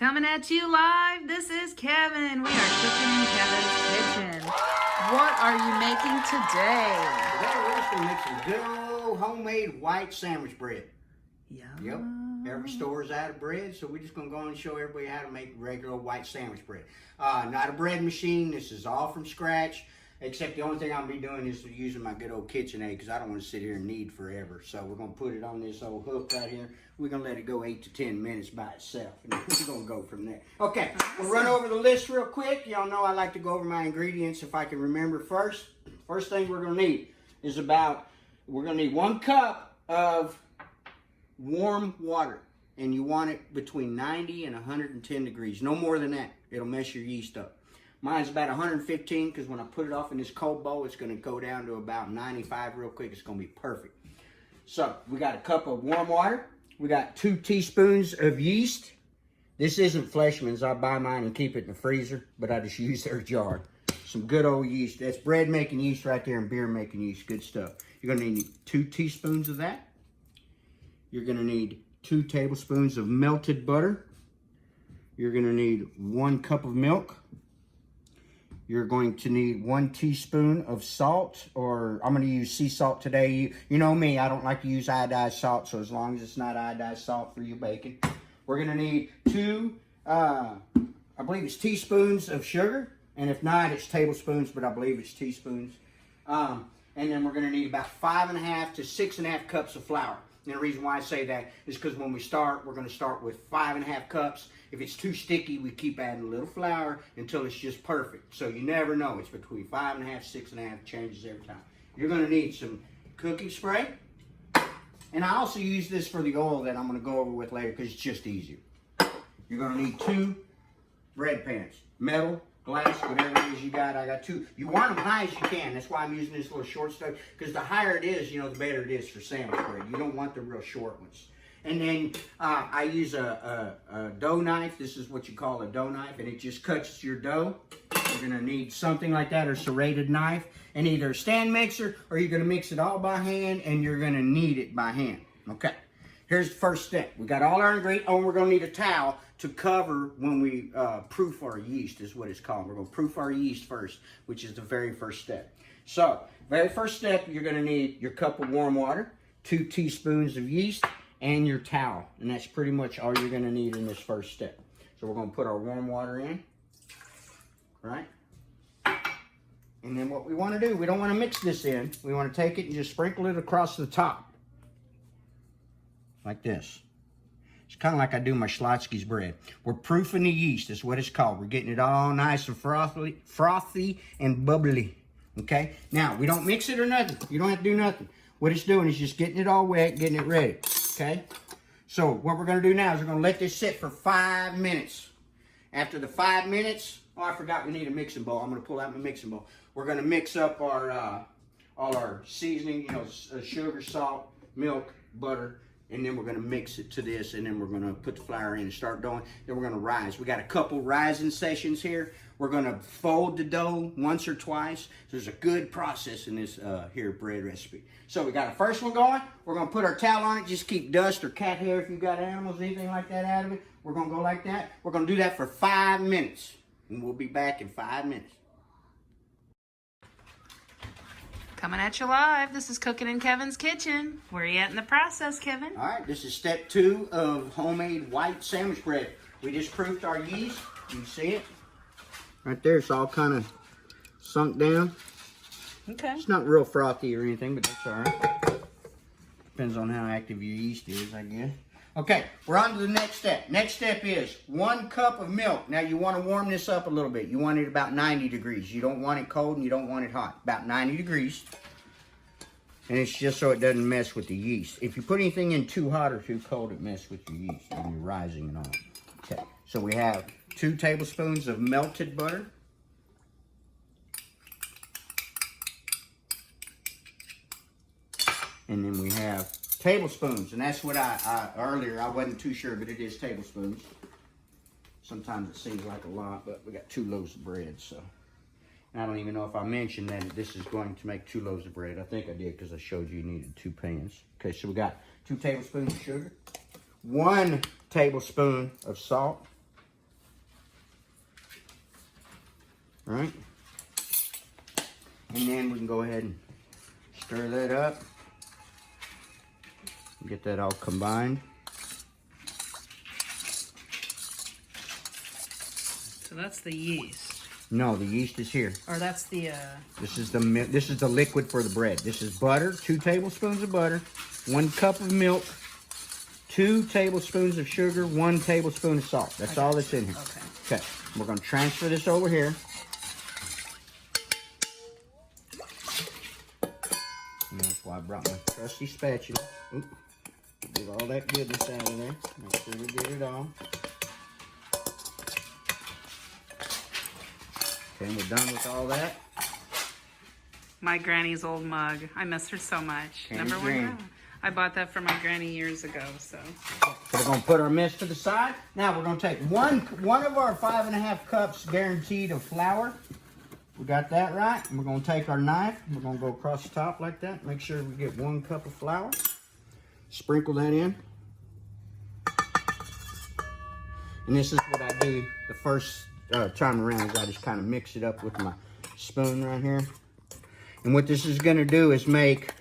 Coming at you live, this is Kevin. We are cooking in Kevin's kitchen. What are you making today? Today we're just going to make some good old homemade white sandwich bread. Yum. Yep, every store's out of bread, so we're just going to go on and show everybody how to make regular old white sandwich bread. Not a bread machine, this is all from scratch, except the only thing I'll be doing is using my good old KitchenAid because I don't want to sit here and knead forever. So we're going to put it on this old hook right here. We're going to let it go 8 to 10 minutes by itself, and we're going to go from there. Okay, we'll run over the list real quick. Y'all know I like to go over my ingredients if I can remember first. First thing we're going to need is we're going to need 1 cup of warm water, and you want it between 90 and 110 degrees. No more than that. It'll mess your yeast up. Mine's about 115 because when I put it off in this cold bowl, it's going to go down to about 95 real quick. It's going to be perfect. So we got a cup of warm water. We got 2 teaspoons of yeast. This isn't Fleshman's. I buy mine and keep it in the freezer, but I just use their jar. Some good old yeast. That's bread making yeast right there and beer making yeast. Good stuff. You're going to need 2 teaspoons of that. You're going to need 2 tablespoons of melted butter. You're going to need 1 cup of milk. You're going to need 1 teaspoon of salt, or I'm going to use sea salt today. You know me, I don't like to use iodized salt, so as long as it's not iodized salt for your bacon. We're going to need 2, I believe it's teaspoons of sugar, and if not, it's tablespoons, but I believe it's teaspoons. And then we're going to need about 5.5 to 6.5 cups of flour. And the reason why I say that is because when we start, we're going to start with 5.5 cups. If it's too sticky, we keep adding a little flour until it's just perfect. So you never know. It's between 5.5, 6.5, changes every time. You're going to need some cooking spray. And I also use this for the oil that I'm going to go over with later because it's just easier. You're going to need 2 bread pans. Metal, glass, whatever it is you got. I got 2. You want them high as you can. That's why I'm using this little short stuff. Because the higher it is, the better it is for sandwich bread. You don't want the real short ones. And then I use a dough knife. This is what you call a dough knife. And it just cuts your dough. You're going to need something like that, or serrated knife. And either a stand mixer, or you're going to mix it all by hand, and you're going to knead it by hand. Okay. Here's the first step. We got all our ingredients. Oh, and we're going to need a towel to cover when we proof our yeast, is what it's called. We're going to proof our yeast first, which is the very first step. So, very first step, you're going to need your cup of warm water, 2 teaspoons of yeast, and your towel. And that's pretty much all you're going to need in this first step. So we're going to put our warm water in, right? And then what we want to do, we don't want to mix this in. We want to take it and just sprinkle it across the top. Like this. It's kind of like I do my Schlotsky's bread. We're proofing the yeast, is what it's called. We're getting it all nice and frothy and bubbly. Okay? Now, we don't mix it or nothing. You don't have to do nothing. What it's doing is just getting it all wet, getting it ready. Okay? So, what we're going to do now is we're going to let this sit for 5 minutes. After the 5 minutes, oh, I forgot we need a mixing bowl. I'm going to pull out my mixing bowl. We're going to mix up our all our seasoning, sugar, salt, milk, butter, and then we're going to mix it to this, and then we're going to put the flour in and start doing. Then we're going to rise. We got a couple rising sessions here. We're going to fold the dough once or twice. So there's a good process in this here bread recipe. So we got our first one going. We're going to put our towel on it. Just keep dust or cat hair if you've got animals, anything like that out of it. We're going to go like that. We're going to do that for 5 minutes, and we'll be back in 5 minutes. Coming at you live, this is Cooking in Kevin's Kitchen. Where are you at in the process, Kevin? All right, this is step 2 of homemade white sandwich bread. We just proofed our yeast. You see it? Right there, it's all kind of sunk down. Okay. It's not real frothy or anything, but that's all right. Depends on how active your yeast is, I guess. Okay, we're on to the next step. Next step is 1 cup of milk. Now, you want to warm this up a little bit. You want it about 90 degrees. You don't want it cold and you don't want it hot. About 90 degrees. And it's just so it doesn't mess with the yeast. If you put anything in too hot or too cold, it messes with your yeast and you're rising and all. Okay, so we have 2 tablespoons of melted butter. And then we have tablespoons, and that's what earlier I wasn't too sure, but it is tablespoons. Sometimes it seems like a lot, but we got 2 loaves of bread, so. And I don't even know if I mentioned that this is going to make 2 loaves of bread. I think I did because I showed you needed 2 pans. Okay, so we got 2 tablespoons of sugar, 1 tablespoon of salt, All right. And then we can go ahead and stir that up. Get that all combined. So that's the yeast. No, the yeast is here. Or that's the This is the liquid for the bread. This is butter, 2 tablespoons of butter, 1 cup of milk, 2 tablespoons of sugar, 1 tablespoon of salt. That's all that's in here. Okay. Okay. We're going to transfer this over here. And that's why I brought my trusty spatula. Oop. Get all that goodness out of there. Make sure we get it all. Okay, we're done with all that. My granny's old mug. I miss her so much. Remember when I bought that for my granny years ago, so. So we're gonna put our mix to the side. Now we're gonna take one of our 5.5 cups guaranteed of flour. We got that right. And we're gonna take our knife. We're gonna go across the top like that. Make sure we get 1 cup of flour. Sprinkle that in. And this is what I do the first time around, is I just kind of mix it up with my spoon right here. And what this is going to do is make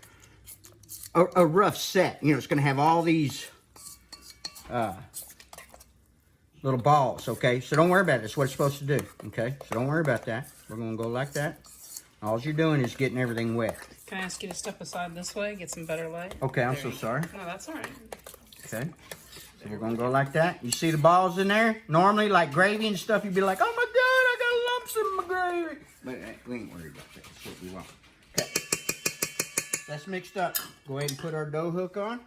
a rough set. You know, it's going to have all these little balls, okay? So don't worry about it. That's what it's supposed to do, okay? So don't worry about that. We're going to go like that. All you're doing is getting everything wet. Can I ask you to step aside this way, get some better light? Okay, I'm so sorry. No, that's all right. Okay. So we're going to go like that. You see the balls in there? Normally, like gravy and stuff, you'd be like, oh my God, I got lumps in my gravy. But we ain't worried about that. That's what we want. Okay. That's mixed up. Go ahead and put our dough hook on.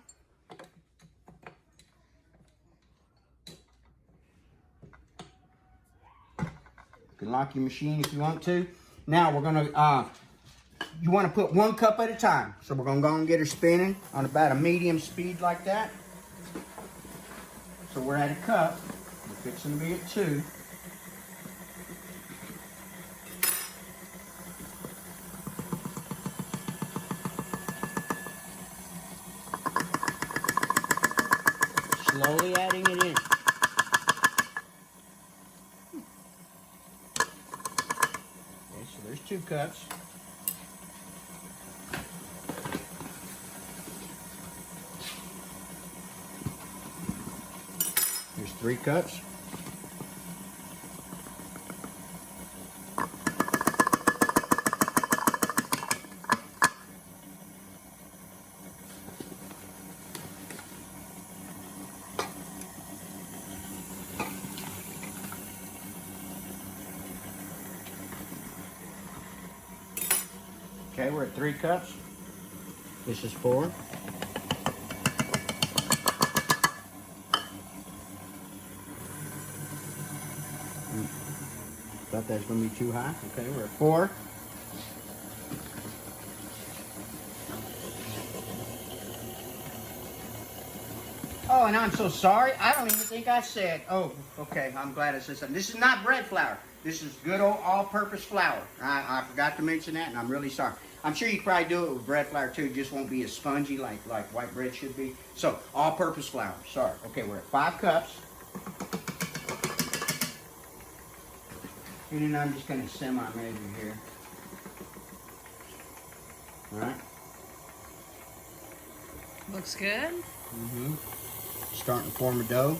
You can lock your machine if you want to. Now we're going to, you want to put 1 cup at a time. So we're going to go and get her spinning on about a medium speed like that. So we're at a cup. We're fixing to be at 2. Slowly adding it in. Okay, so there's 2 cups. There's 3 cups. Okay, we're at 3 cups. This is 4. Thought that was going to be too high. Okay, we're at 4. Oh, and I'm so sorry. I don't even think I said. Oh, okay. I'm glad I said something. This is not bread flour. This is good old all-purpose flour. I forgot to mention that, and I'm really sorry. I'm sure you could probably do it with bread flour too. It just won't be as spongy like white bread should be. So, all-purpose flour. Sorry. Okay, we're at 5 cups. And then I'm just going to semi-measure here. All right. Looks good. Mm-hmm. Starting to form a dough.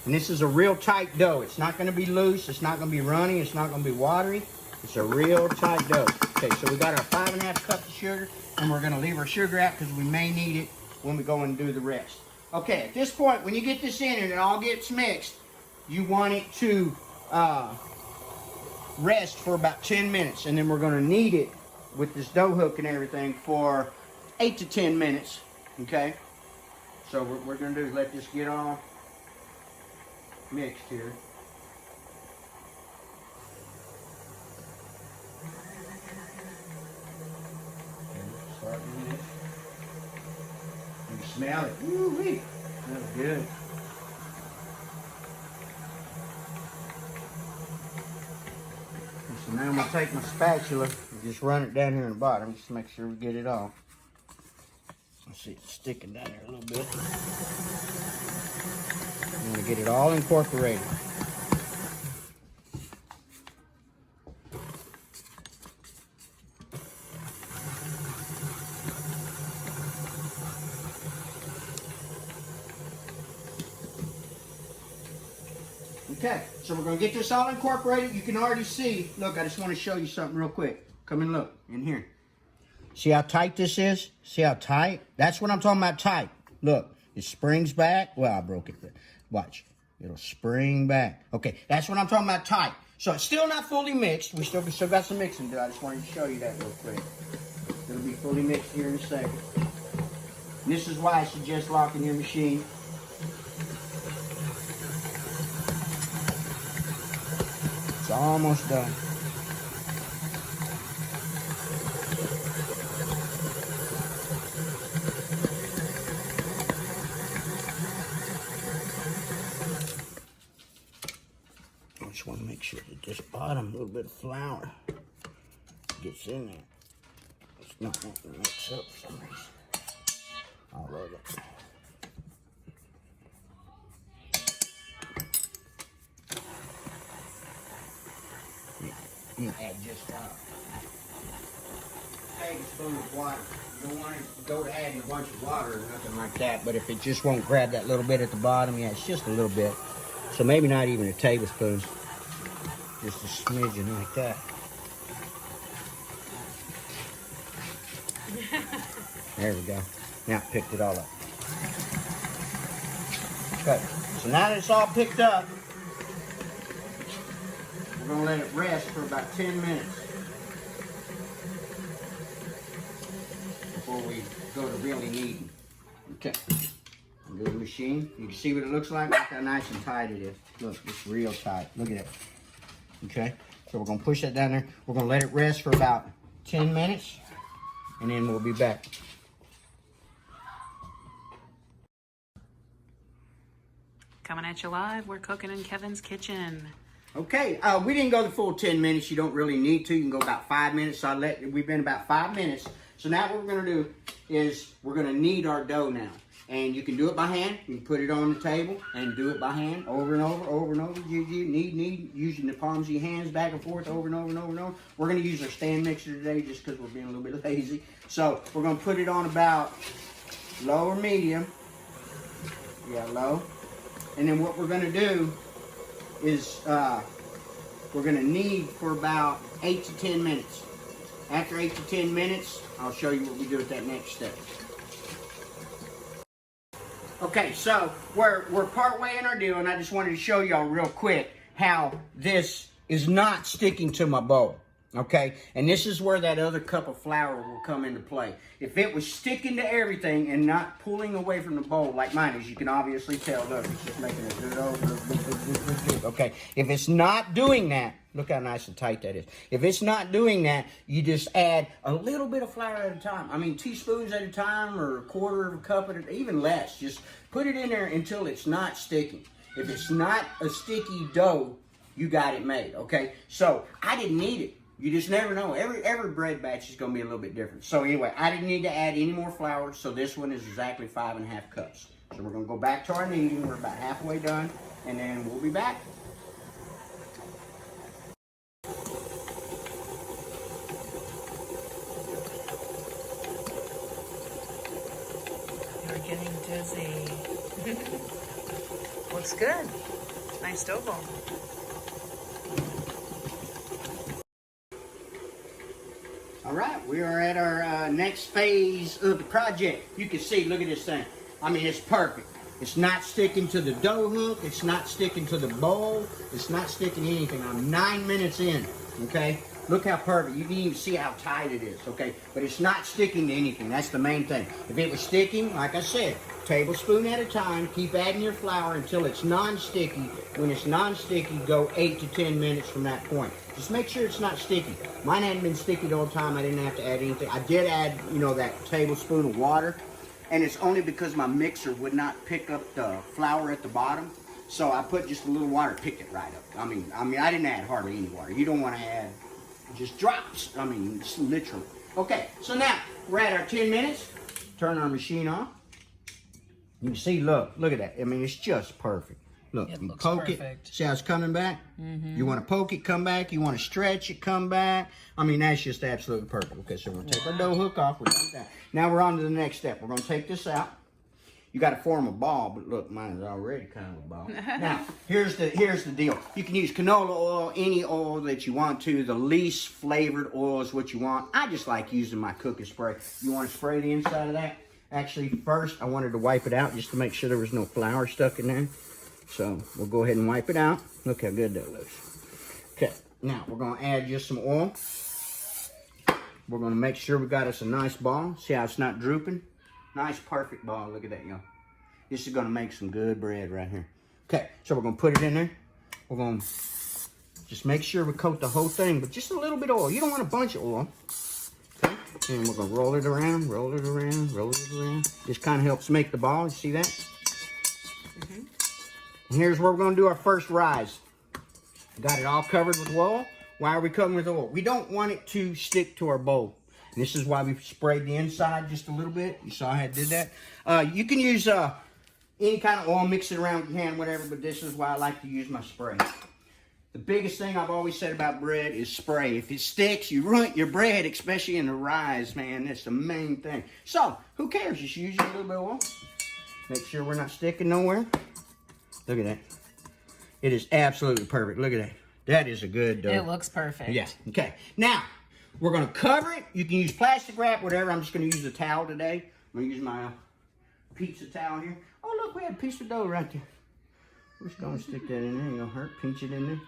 And this is a real tight dough. It's not going to be loose. It's not going to be runny. It's not going to be watery. It's a real tight dough. Okay, so we got our 5.5 cups of sugar, and we're going to leave our sugar out because we may need it when we go and do the rest. Okay, at this point, when you get this in and it all gets mixed, you want it to rest for about 10 minutes, and then we're going to knead it with this dough hook and everything for 8 to 10 minutes. Okay, so what we're going to do is let this get all mixed here. Start with it. You can smell it. Woo-wee. That's good. So now I'm going to take my spatula and just run it down here in the bottom just to make sure we get it all. Let's see, it's sticking down there a little bit. I'm going to get it all incorporated. Okay, so we're gonna get this all incorporated. You can already see, look, I just wanna show you something real quick. Come and look in here. See how tight this is? See how tight? That's what I'm talking about tight. Look, it springs back. Well, I broke it. Watch, it'll spring back. Okay, that's what I'm talking about tight. So it's still not fully mixed. We still got some mixing to do. I just wanted to show you that real quick. It'll be fully mixed here in a second. And this is why I suggest locking your machine. It's almost done. I just want to make sure that this bottom little bit of flour gets in there. It's not wanting to mix up for some reason. All of it. You add just a tablespoon of water. You don't want to go to adding a bunch of water or nothing like that, but if it just won't grab that little bit at the bottom, yeah, it's just a little bit. So maybe not even a tablespoon, just a smidgen like that. There we go. Now it picked it all up. Okay, so now that it's all picked up, we're going to let it rest for about 10 minutes before we go to really kneading. Okay, go to the machine. You can see what it looks like. Look how nice and tight it is. Look, it's real tight. Look at it. Okay, so we're going to push that down there. We're going to let it rest for about 10 minutes, and then we'll be back. Coming at you live, we're cooking in Kevin's kitchen. Okay, we didn't go the full 10 minutes. You don't really need to. You can go about 5 minutes. So we've been about 5 minutes. So now what we're going to do is we're going to knead our dough now. And you can do it by hand. You can put it on the table and do it by hand over and over, over and over. You knead, using the palms of your hands back and forth over and over and over and over. We're going to use our stand mixer today just because we're being a little bit lazy. So we're going to put it on about low or medium. Yeah, low. And then what we're going to do is we're going to knead for about 8 to 10 minutes. After 8 to 10 minutes, I'll show you what we do at that next step. Okay, so we're part way in our deal, and I just wanted to show y'all real quick how this is not sticking to my bowl. Okay, and this is where that other cup of flour will come into play. If it was sticking to everything and not pulling away from the bowl like mine is, you can obviously tell, look, it's just making it. Okay, if it's not doing that, look how nice and tight that is. If it's not doing that, you just add a little bit of flour at a time. I mean, teaspoons at a time or a quarter of a cup at a time, even less. Just put it in there until it's not sticking. If it's not a sticky dough, you got it made, okay? So, I didn't need it. You just never know. Every bread batch is going to be a little bit different. So anyway, I didn't need to add any more flour, so this one is exactly 5.5 cups. So we're going to go back to our kneading. We're about halfway done, and then we'll be back. You're getting dizzy. Looks good. Nice dough ball. All right, we are at our next phase of the project. You can see, look at this thing. I mean, it's perfect. It's not sticking to the dough hook. It's not sticking to the bowl. It's not sticking to anything. I'm 9 minutes in, okay? Look how perfect. You can even see how tight it is, okay? But it's not sticking to anything. That's the main thing. If it was sticking, like I said, tablespoon at a time, keep adding your flour until it's non-sticky. When it's non-sticky, go 8 to 10 minutes from that point. Just make sure it's not sticky. Mine hadn't been sticky the whole time. I didn't have to add anything. I did add, that tablespoon of water, and it's only because my mixer would not pick up the flour at the bottom. So I put just a little water, picked it right up. I mean, I didn't add hardly any water. You don't want to add just drops. I mean, literally. Okay, so now we're at our 10 minutes. Turn our machine off. You can see, look at that. I mean, it's just perfect. Look, It you looks poke perfect. it. See how it's coming back? You want to poke it, come back. You want to stretch it, come back. I mean, that's just absolutely perfect. Okay, so we're going to take our dough hook off. We're done with that. Now we're on to the next step. We're going to take this out. You got to form a ball, but look, mine is already kind of a ball. Now, here's the deal. You can use canola oil, any oil that you want to. The least flavored oil is what you want. I just like using my cooking spray. You want to spray the inside of that? Actually, first, I wanted to wipe it out just to make sure there was no flour stuck in there. So, we'll go ahead and wipe it out. Look how good that looks. Okay, now we're going to add just some oil. We're going to make sure we got us a nice ball. See how it's not drooping? Nice, perfect ball. Look at that, y'all. This is going to make some good bread right here. Okay, so we're going to put it in there. We're going to just make sure we coat the whole thing with just a little bit of oil. You don't want a bunch of oil. Okay, and we're going to roll it around, roll it around, roll it around. This kind of helps make the ball. You see that? Mm-hmm. And here's where we're going to do our first rise. Got it all covered with oil. Why are we covering with oil? We don't want it to stick to our bowl. And this is why we sprayed the inside just a little bit. You saw how I did that. You can use any kind of oil, mix it around with your hand, whatever, but this is why I like to use my spray. The biggest thing I've always said about bread is spray. If it sticks, you ruin your bread, especially in the rise, man. That's the main thing. So, who cares? Just use a little bit of oil. Make sure we're not sticking nowhere. Look at that. It is absolutely perfect. Look at that. That is a good dough. It looks perfect. Yeah. Okay. Now, we're going to cover it. You can use plastic wrap, whatever. I'm just going to use a towel today. I'm going to use my pizza towel here. Oh, look, we have a piece of dough right there. We're just going to stick that in there. Ain't going to hurt. Pinch it in there.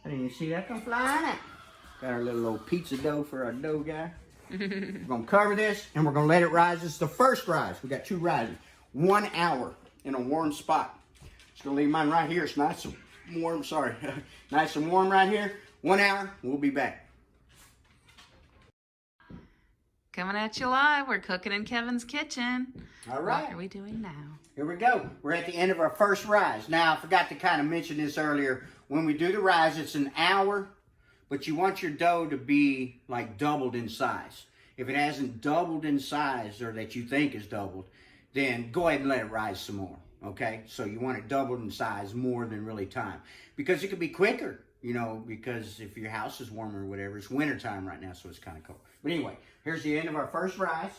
I didn't even see that come flying out. Got our little old pizza dough for our dough guy. We're going to cover this, and we're going to let it rise. This is the first rise. We got 2 rises. 1 hour in a warm spot. Just going to leave mine right here. It's nice and warm. Sorry. Nice and warm right here. 1 hour. We'll be back. Coming at you live. We're cooking in Kevin's kitchen. All right. What are we doing now? Here we go. We're at the end of our first rise. Now, I forgot to kind of mention this earlier. When we do the rise, it's an hour, but you want your dough to be like doubled in size. If it hasn't doubled in size, or that you think is doubled, then go ahead and let it rise some more. Okay? So you want it doubled in size more than really time. Because it could be quicker, you know, because if your house is warmer or whatever, it's winter time right now, so it's kind of cold. But anyway, here's the end of our first rise.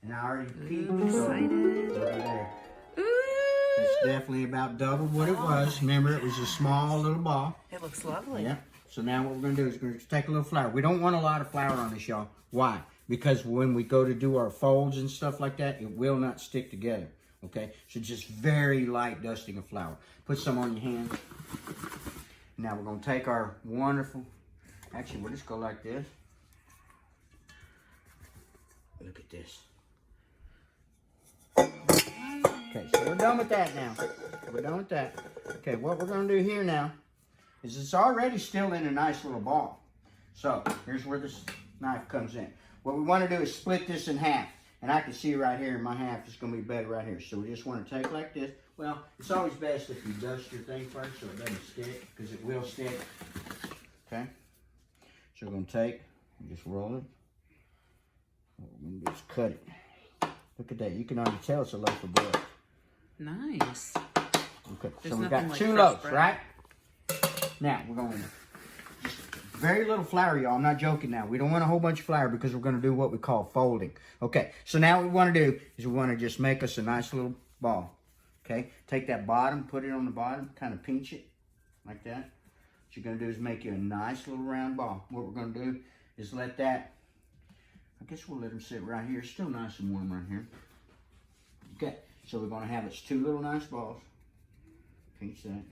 And I already peeked. Excited. Look at there. It's definitely about double what it was. Remember, it was a small little ball. It looks lovely. Yeah. So now what we're going to do is we're going to take a little flour. We don't want a lot of flour on this, y'all. Why? Because when we go to do our folds and stuff like that, it will not stick together. Okay? So just very light dusting of flour. Put some on your hands. Now we're going to take our wonderful... Actually, we'll just go like this. Look at this. Okay, so we're done with that now. We're done with that. Okay, what we're going to do here now is it's already still in a nice little ball. So, here's where this knife comes in. What we want to do is split this in half. And I can see right here in my half, it's going to be better right here. So, we just want to take like this. Well, it's always best if you dust your thing first so it doesn't stick, because it will stick. Okay? So, we're going to take and just roll it. What we're going to do is cut it. Look at that. You can already tell it's a loaf of bread. Nice. Okay, There's so we've nothing got like 2 fresh loaves, bread. right? Now, we're going to just very little flour, y'all. I'm not joking now. We don't want a whole bunch of flour because we're going to do what we call folding. Okay, so now what we want to do is we want to just make us a nice little ball. Okay, take that bottom, put it on the bottom, kind of pinch it like that. What you're going to do is make you a nice little round ball. What we're going to do is let that, I guess we'll let them sit right here. It's still nice and warm right here. Okay, so we're going to have its 2 little nice balls. Pinch that.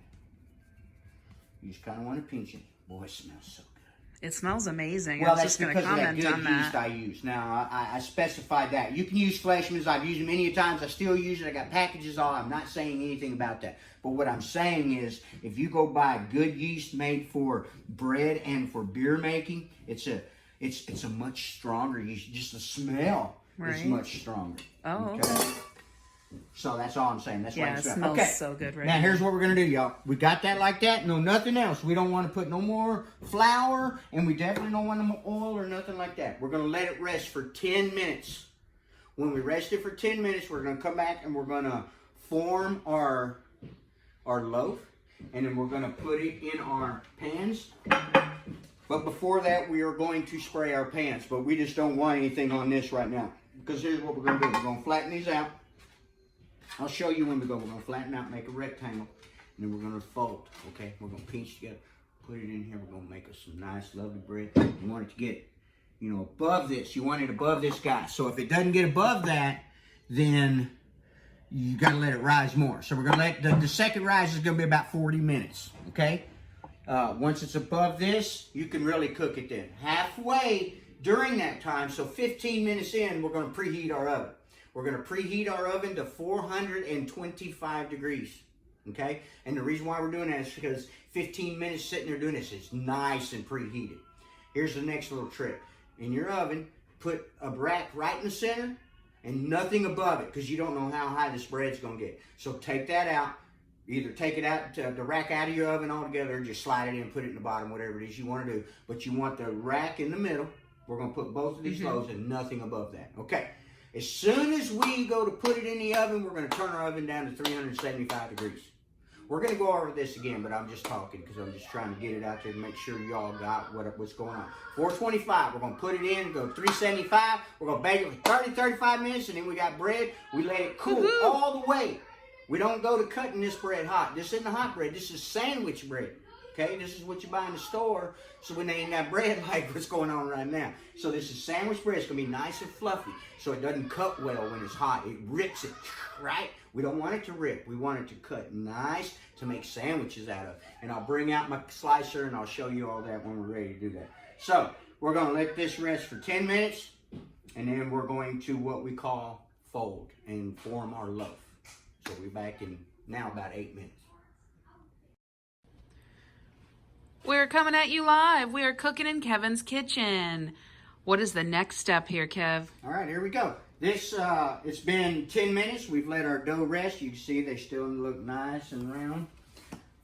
You just kind of want to pinch it. Boy, it smells so good. It smells amazing. Well, I was that's just going to because of that comment good on yeast that. I use. Now, I specified that. You can use Fleshman's. I've used it many times. I still use it. I got packages all. I'm not saying anything about that. But what I'm saying is, if you go buy good yeast made for bread and for beer making, it's a much stronger yeast. Just the smell is much stronger. Oh, okay. So that's all I'm saying. That's why Yeah, it it smells smells so good right now. now. Here's what we're going to do, y'all. We got that like that. No, nothing else. We don't want to put no more flour, and we definitely don't want no more oil or nothing like that. We're going to let it rest for 10 minutes. When we rest it for 10 minutes, we're going to come back and we're going to form our loaf, and then we're going to put it in our pans. But before that, we are going to spray our pans, but we just don't want anything on this right now. Because here's what we're going to do. We're going to flatten these out. I'll show you when we go. We're going to flatten out, make a rectangle, and then we're going to fold, okay? We're going to pinch together, put it in here. We're going to make us some nice, lovely bread. You want it to get, you know, above this. You want it above this guy. So if it doesn't get above that, then you got to let it rise more. So we're going to let, the second rise is going to be about 40 minutes, okay? Once it's above this, you can really cook it then. Halfway during that time, so 15 minutes in, we're going to preheat our oven. We're going to preheat our oven to 425 degrees, okay? And the reason why we're doing that is because 15 minutes sitting there doing this, it's nice and preheated. Here's the next little trick. In your oven, put a rack right in the center and nothing above it because you don't know how high this bread's going to get. So take that out. Either take it out, the rack out of your oven altogether, or just slide it in, put it in the bottom, whatever it is you want to do. But you want the rack in the middle. We're going to put both of these loaves and nothing above that. Okay. As soon as we go to put it in the oven, we're going to turn our oven down to 375 degrees. We're going to go over this again, but I'm just talking because I'm just trying to get it out there to make sure y'all got what's going on. 425, we're going to put it in, go 375. We're going to bake it for 30, 35 minutes, and then we got bread. We let it cool all the way. We don't go to cutting this bread hot. This isn't hot bread. This is sandwich bread. Okay, this is what you buy in the store. So when they ain't got bread like what's going on right now. So this is sandwich bread. It's going to be nice and fluffy. So it doesn't cut well when it's hot. It rips it, right? We don't want it to rip. We want it to cut nice to make sandwiches out of. And I'll bring out my slicer and I'll show you all that when we're ready to do that. So we're going to let this rest for 10 minutes. And then we're going to what we call fold and form our loaf. So we're back in now about 8 minutes. We're coming at you live. We are cooking in Kevin's kitchen. What is the next step here, Kev? All right, here we go. This, it's been 10 minutes. We've let our dough rest. You can see they still look nice and round.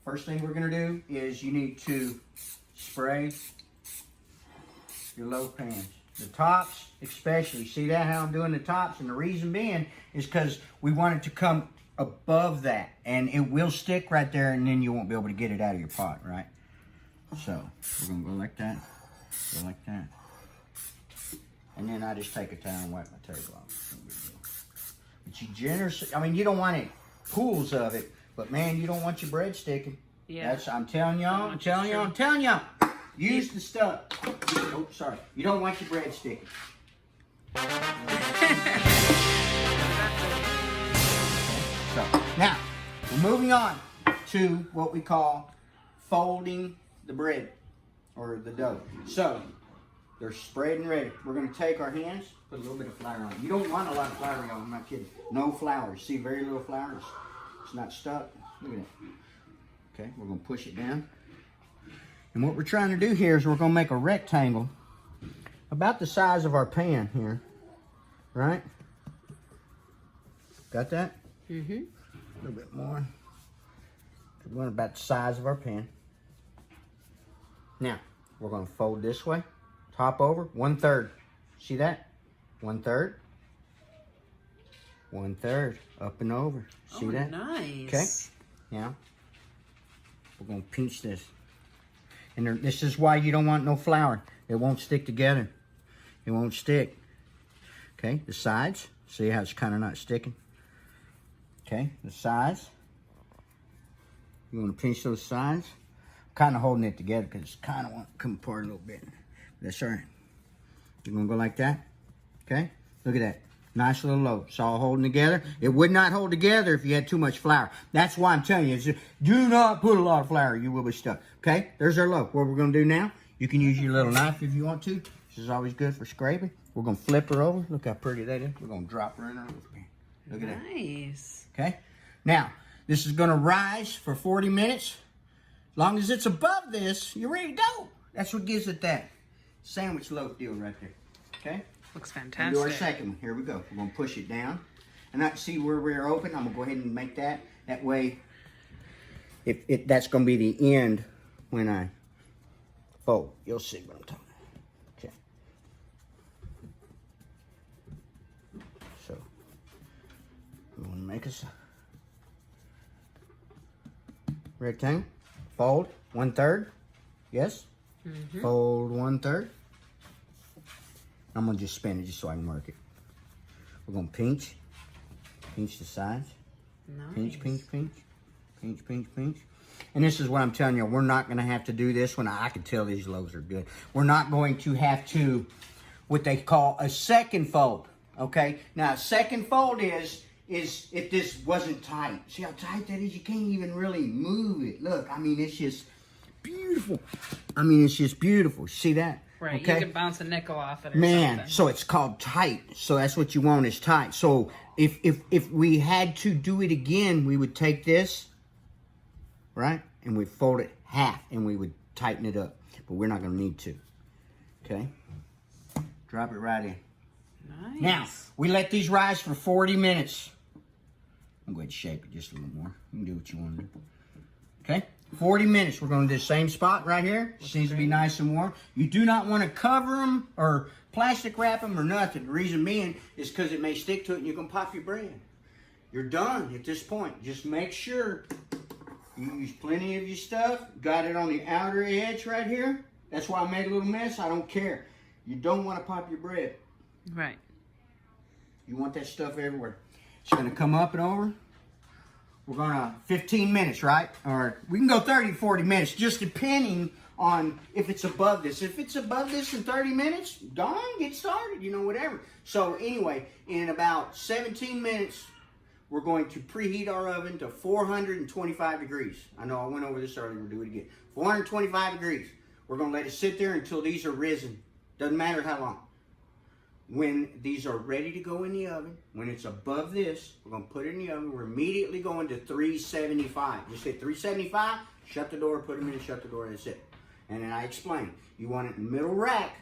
First thing we're going to do is you need to spray your loaf pans. The tops especially. See that, how I'm doing the tops? And the reason being is because we want it to come above that. And it will stick right there, and then you won't be able to get it out of your pot, right? So we're going to go like that, go like that. And then I just take a towel and wipe my table off. But you generously, I mean, you don't want it pools of it, but man, you don't want your bread sticking. Yeah. That's, I'm telling y'all, I'm telling y'all. Use the stuff. Oh, sorry. You don't want your bread sticking. So now, we're moving on to what we call folding the bread or the dough. So they're spread and ready. We're going to take our hands, put a little bit of flour on it. You don't want a lot of flour, y'all. I'm not kidding. No flour. See, very little flour. It's not stuck. Look at that. Okay, we're going to push it down. And what we're trying to do here is we're going to make a rectangle about the size of our pan here. Right? Got that? Mm-hmm. A little bit more. We want about the size of our pan. Now, we're going to fold this way, top over, 1/3. See that? 1/3. 1/3, up and over. See that? Nice. Okay. Now, we're going to pinch this. And this is why you don't want no flour. It won't stick together. It won't stick. Okay, the sides. See how it's kind of not sticking? Okay, the sides. You want to pinch those sides. Kind of holding it together because it's kind of want to come apart a little bit. That's all right. You're going to go like that. Okay? Look at that. Nice little loaf. It's all holding together. It would not hold together if you had too much flour. That's why I'm telling you, do not put a lot of flour. You will be stuck. Okay? There's our loaf. What we're going to do now, you can use your little knife if you want to. This is always good for scraping. We're going to flip her over. Look how pretty that is. We're going to drop her in our loaf pan. Look at that. Nice. Okay? Now, this is going to rise for 40 minutes. As long as it's above this, you're ready to go. That's what gives it that sandwich loaf deal right there. Okay? Looks We'll fantastic. do our second one. Here we go. We're going to push it down. And I see where we're open. I'm going to go ahead and make that. That way, that's going to be the end when I fold. You'll see what I'm talking about. Okay. So, we want to make us a rectangle. Fold 1/3. Yes? Mm-hmm. Fold 1/3. I'm going to just spin it just so I can mark it. We're going to pinch the sides. Nice. Pinch, pinch, pinch. Pinch, pinch, pinch. And this is what I'm telling you. We're not going to have to do this one. I can tell these loaves are good. We're not going to have to, what they call a second fold. Okay? Now, a second fold is if this wasn't tight. See how tight that is? You can't even really move it. Look, I mean, it's just beautiful. I mean, it's just beautiful. See that? Right, okay? You could bounce a nickel off it or Man, something. so it's called tight. So that's what you want is tight. So if we had to do it again, we would take this, right? And we'd fold it half and we would tighten it up. But we're not going to need to. Okay? Drop it right in. Nice. Now, we let these rise for 40 minutes. I'm going to shape it just a little more. You can do what you want to do. Okay? 40 minutes. We're going to do the same spot right here. Seems to be nice and warm. You do not want to cover them or plastic wrap them or nothing. The reason being is because it may stick to it and you're going to pop your bread. You're done at this point. Just make sure you use plenty of your stuff. Got it on the outer edge right here. That's why I made a little mess. I don't care. You don't want to pop your bread. Right. You want that stuff everywhere. It's going to come up and over. We're going to 15 minutes, right? Or we can go 30 to 40 minutes, just depending on if it's above this. If it's above this in 30 minutes, go on, get started, you know, whatever. So anyway, in about 17 minutes, we're going to preheat our oven to 425 degrees. I know I went over this earlier. We'll do it again. 425 degrees. We're going to let it sit there until these are risen. Doesn't matter how long. When these are ready to go in the oven, when it's above this, we're going to put it in the oven. We're immediately going to 375. Just hit 375, shut the door, put them in, shut the door, that's it. And then I explained, you want it in the middle rack,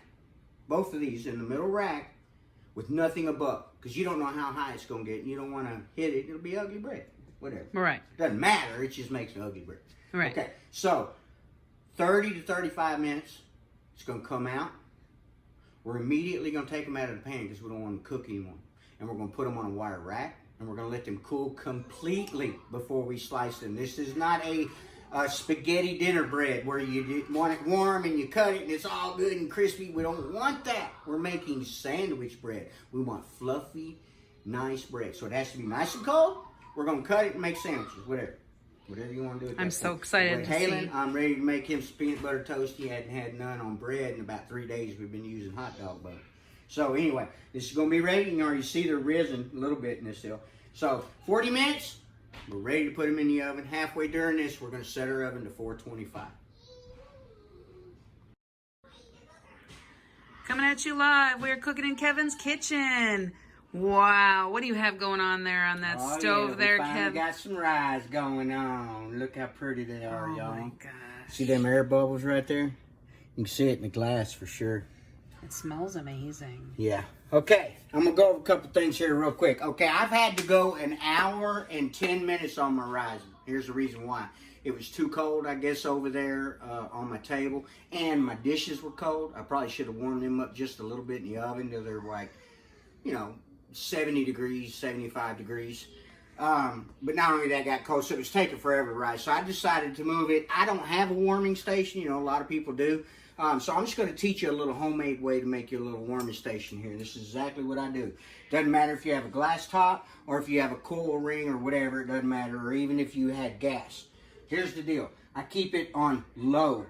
both of these in the middle rack with nothing above. Because you don't know how high it's going to get. And you don't want to hit it. It'll be ugly bread. Whatever. Right. Doesn't matter. It just makes ugly bread. Right. Okay. So, 30 to 35 minutes. It's going to come out. We're immediately going to take them out of the pan because we don't want them to cook anymore. And we're going to put them on a wire rack. And we're going to let them cool completely before we slice them. This is not a spaghetti dinner bread where you want it warm and you cut it and it's all good and crispy. We don't want that. We're making sandwich bread. We want fluffy, nice bread. So it has to be nice and cold. We're going to cut it and make sandwiches, whatever. Whatever you want to do with that. I'm so excited to see. I'm ready to make him some peanut butter toast. He hadn't had none on bread in about 3 days. We've been using hot dog butter. So anyway, this is going to be ready. You can already see they're risen a little bit in this hill. So 40 minutes. We're ready to put them in the oven. Halfway during this, we're going to set our oven to 425. Coming at you live. We're cooking in Kevin's kitchen. Wow. What do you have going on there on that stove there, Kevin? We got some rise going on. Look how pretty they are, y'all. Oh, my gosh. See them air bubbles right there? You can see it in the glass for sure. It smells amazing. Yeah. Okay, I'm going to go over a couple things here real quick. Okay, I've had to go an hour and 10 minutes on my rising. Here's the reason why. It was too cold, I guess, over there on my table. And my dishes were cold. I probably should have warmed them up just a little bit in the oven till they're like, 70 degrees, 75 degrees. But not only that, got cold, so it was taking forever to rise. So I decided to move it. I don't have a warming station. A lot of people do. So I'm just going to teach you a little homemade way to make you a little warming station here. This is exactly what I do. Doesn't matter if you have a glass top or if you have a coil ring or whatever. It doesn't matter. Or even if you had gas. Here's the deal. I keep it on low.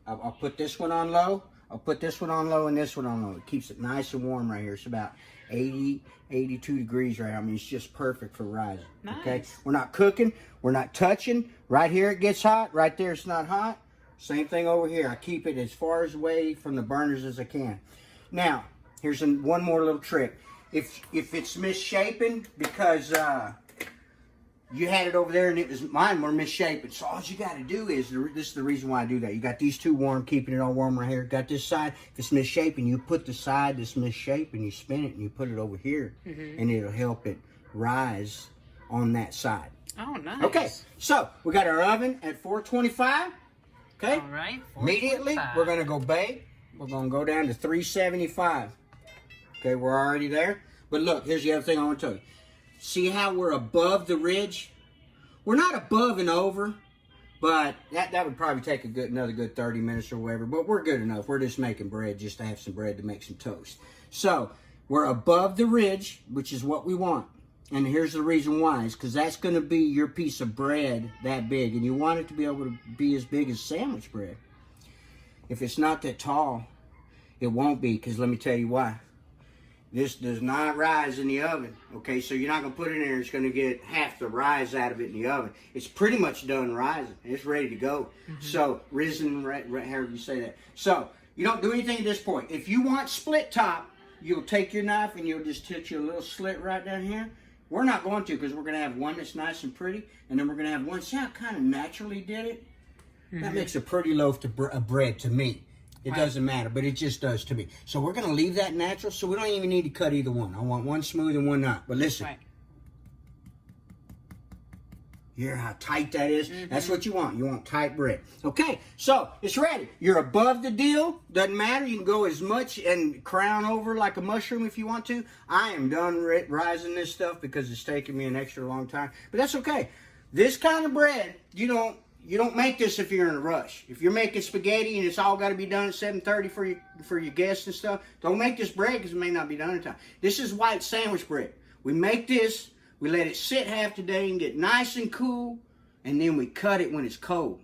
I'll put this one on low. I'll put this one on low and this one on low. It keeps it nice and warm right here. It's about 80, 82 degrees right here. I mean, it's just perfect for rising. Nice. Okay? We're not cooking. We're not touching. Right here it gets hot. Right there it's not hot. Same thing over here. I keep it as far away from the burners as I can. Now, here's one more little trick. If it's misshapen because you had it over there and mine were misshapen. So all you got to do is, this is the reason why I do that. You got these two warm, keeping it all warm right here. Got this side. If it's misshapen, you put the side that's misshapen, you spin it and you put it over here. And it'll help it rise on that side. Oh, nice. Okay, so we got our oven at 425. Okay. All right. Immediately, we're going to go bake. We're going to go down to 375. Okay, we're already there. But look, here's the other thing I want to tell you. See how we're above the ridge? We're not above and over, but that would probably take another good 30 minutes or whatever. But we're good enough. We're just making bread just to have some bread to make some toast. So, we're above the ridge, which is what we want. And here's the reason why. It's because that's going to be your piece of bread that big. And you want it to be able to be as big as sandwich bread. If it's not that tall, it won't be. Because let me tell you why. This does not rise in the oven. Okay, so you're not going to put it in there. It's going to get half the rise out of it in the oven. It's pretty much done rising. It's ready to go. So, risen, however you say that. So, you don't do anything at this point. If you want split top, you'll take your knife and you'll just hit your little slit right down here. We're not going to, because we're going to have one that's nice and pretty, and then we're going to have one. See how I kind of naturally did it? That makes a pretty loaf of bread to me. It doesn't matter, but it just does to me. So we're going to leave that natural, so we don't even need to cut either one. I want one smooth and one not. But listen. You hear how tight that is? That's what you want. You want tight bread. Okay, so it's ready. You're above the deal. Doesn't matter. You can go as much and crown over like a mushroom if you want to. I am done rising this stuff because it's taking me an extra long time. But that's okay. This kind of bread, you don't make this if you're in a rush. If you're making spaghetti and it's all got to be done at 7:30 for your guests and stuff, don't make this bread because it may not be done in time. This is white sandwich bread. We make this. We let it sit half the day and get nice and cool, and then we cut it when it's cold,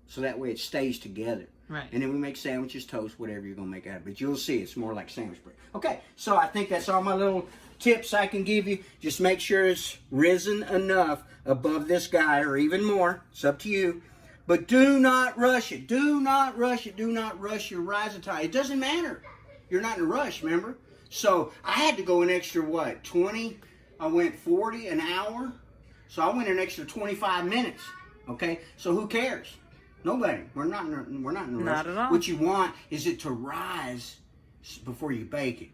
so that way it stays together. Right. And then we make sandwiches, toast, whatever you're going to make out of it. But you'll see it's more like sandwich bread. Okay, so I think that's all my little tips I can give you. Just make sure it's risen enough above this guy, or even more. It's up to you. But do not rush it. Do not rush it. Do not rush your rising time. It doesn't matter. You're not in a rush, remember? So I had to go an extra, 20? I went 40 an hour, so I went an extra 25 minutes. Okay, so who cares? Nobody. We're not in a rush. Not at all. What you want is it to rise before you bake it.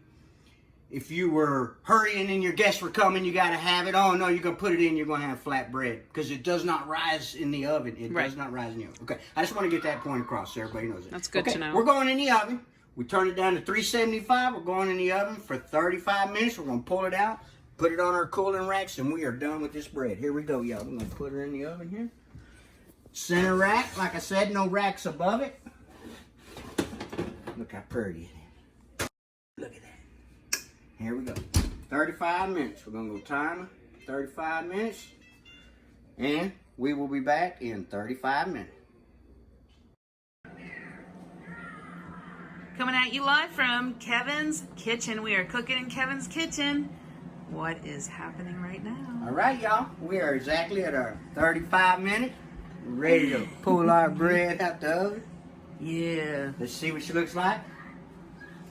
If you were hurrying and your guests were coming, you got to have it. Oh no, you're gonna put it in. You're gonna have flat bread because it does not rise in the oven. It does not rise in the oven. Okay, I just want to get that point across so everybody knows it. That's good to know. We're going in the oven. We turn it down to 375. We're going in the oven for 35 minutes. We're gonna pull it out. Put it on our cooling racks, and we are done with this bread. Here we go, y'all. We're going to put her in the oven here. Center rack. Like I said, no racks above it. Look how pretty it is. Look at that. Here we go. 35 minutes. We're going to go timer. 35 minutes. And we will be back in 35 minutes. Coming at you live from Kevin's kitchen. We are cooking in Kevin's kitchen. What is happening right now? All right, y'all. We are exactly at our 35 minutes. We're ready to pull our bread out the oven. Yeah. Let's see what she looks like.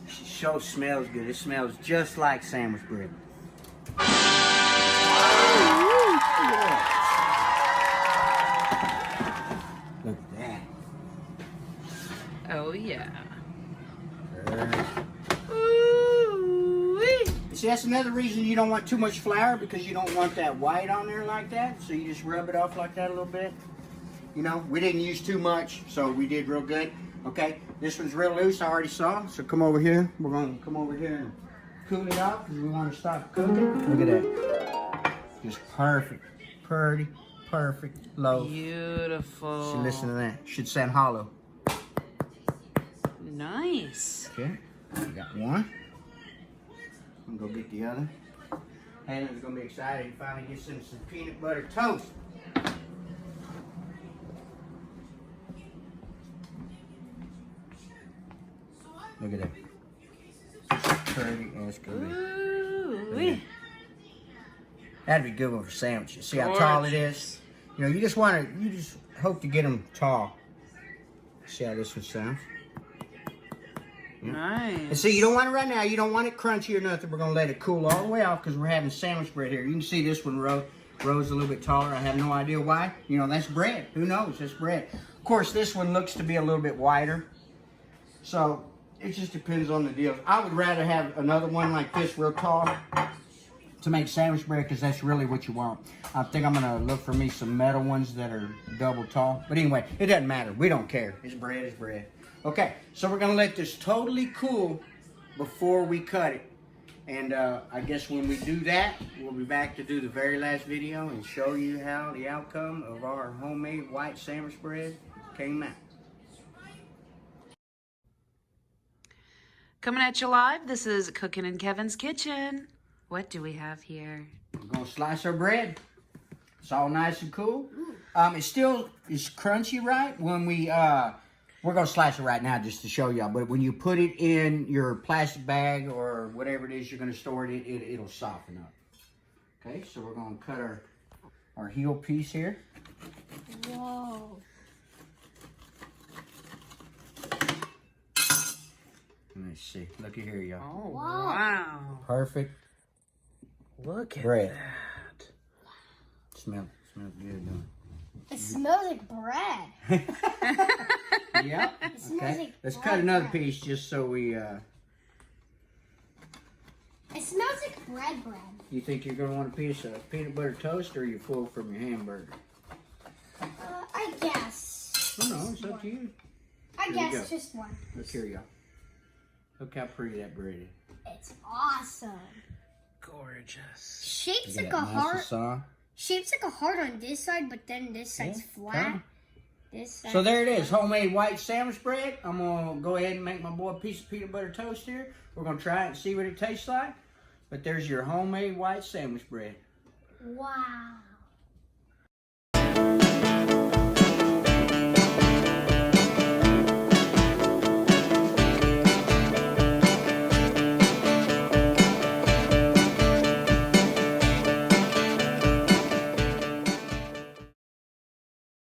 She sure smells good. It smells just like sandwich bread. Look at that. Oh, yeah. See, that's another reason you don't want too much flour, because you don't want that white on there like that. So you just rub it off like that a little bit. You know, we didn't use too much, so we did real good. Okay, this one's real loose, I already saw. So come over here. We're going to come over here and cool it off because we want to stop cooking. Look at that. Just perfect. Pretty, perfect loaf. Beautiful. See, listen to that. Should sound hollow. Nice. Okay, we got one. I'm gonna go get the other. Hannah's gonna be excited to finally get some peanut butter toast. Look at that. Pretty as can be. Ooh. That'd be a good one for sandwiches. See how tall it is? You know, you just hope to get them tall. See how this one sounds? Nice. And see, you don't want it right now. You don't want it crunchy or nothing. We're going to let it cool all the way off because we're having sandwich bread here. You can see this one rose a little bit taller. I have no idea why. You know, that's bread. Who knows? That's bread. Of course, this one looks to be a little bit wider. So, it just depends on the deal. I would rather have another one like this real tall to make sandwich bread because that's really what you want. I think I'm going to look for me some metal ones that are double tall. But anyway, it doesn't matter. We don't care. It's bread, it's bread. Okay, so we're going to let this totally cool before we cut it. And I guess when we do that, we'll be back to do the very last video and show you how the outcome of our homemade white sandwich bread came out. Coming at you live, this is Cooking in Kevin's Kitchen. What do we have here? We're gonna slice our bread. It's all nice and cool. It still is crunchy, right? When we're gonna slice it right now just to show y'all. But when you put it in your plastic bag or whatever it is you're gonna store it in, it'll soften up. Okay, so we're gonna cut our heel piece here. Whoa. Let me see. Look at here, y'all. Oh, Wow. wow. Perfect Look at bread. that. Smells good, don't It smells like bread. it? Yeah. It smells Okay. like Let's bread cut another bread. piece just so we. It smells like bread. You think you're gonna want a piece of peanut butter toast, or you full from your hamburger? I guess. Oh no, it's up to you. I Here we guess go. just one. Look here, y'all. Look how pretty that bread is. It's awesome. Gorgeous. Shapes Look like at a that, nice and heart. soft. Shapes like a heart on this side, but then this side's Yeah, flat. kinda. This side. So there it is, homemade white sandwich bread. I'm gonna go ahead and make my boy a piece of peanut butter toast here. We're gonna try it and see what it tastes like. But there's your homemade white sandwich bread. Wow.